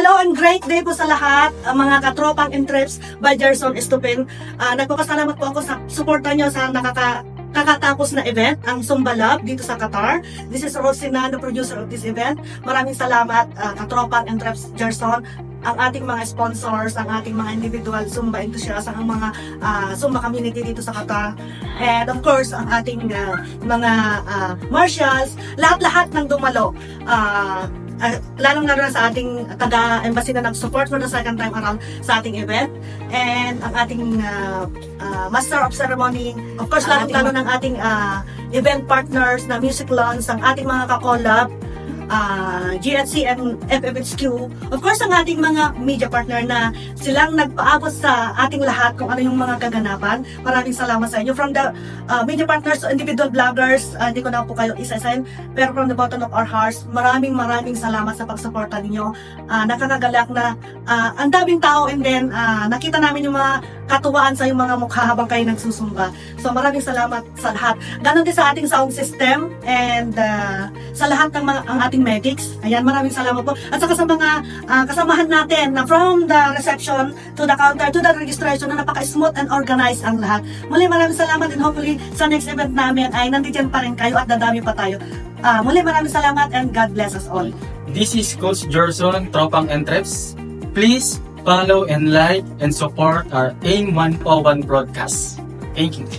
Hello and great day po sa lahat, mga katropang and trips by Gerson Estupin. Nagpapasalamat po ako sa suporta nyo sa kakatapos na event, ang Zumba Lab dito sa Qatar. This is Rosina, the producer of this event. Maraming salamat, katropang and trips Gerson, ang ating mga sponsors, ang ating mga individual Zumba enthusiasts, ang mga Zumba community dito sa Qatar. And of course, ang ating mga marshals, lahat-lahat ng dumalo. Lalong-lalo na sa ating taga-embassy na nag-support for the second time around sa ating event. And ang ating Master of Ceremony, of course, lalong-lalo ng ating event partners na Music Lounge, ang ating mga kakolab, GNC and FFHQ, of course ang ating mga media partner na silang nagpaabot sa ating lahat kung ano yung mga kaganapan. Maraming salamat sa inyo. From the media partners, individual vloggers, hindi ko na po kayo isa-isahin, pero from the bottom of our hearts, maraming salamat sa pagsuporta ninyo. Nakakagalak na ang daming tao, and then nakita namin yung mga katuwaan sa yung mga mukha habang kayo nagsusumba. So maraming salamat sa lahat. Ganon din sa ating sound system and sa lahat ng ang ating medics. Ayan, maraming salamat po. At saka sa mga kasamahan natin na from the reception to the counter to the registration na napaka-smooth and organized ang lahat. Muli maraming salamat, and hopefully sa next event namin ay nandiyan pa rin kayo at dadami pa tayo. Muli maraming salamat and God bless us all. This is Coach Gerson, Tropang and Trips. Please follow and like and support our AIM 101 broadcast. Thank you.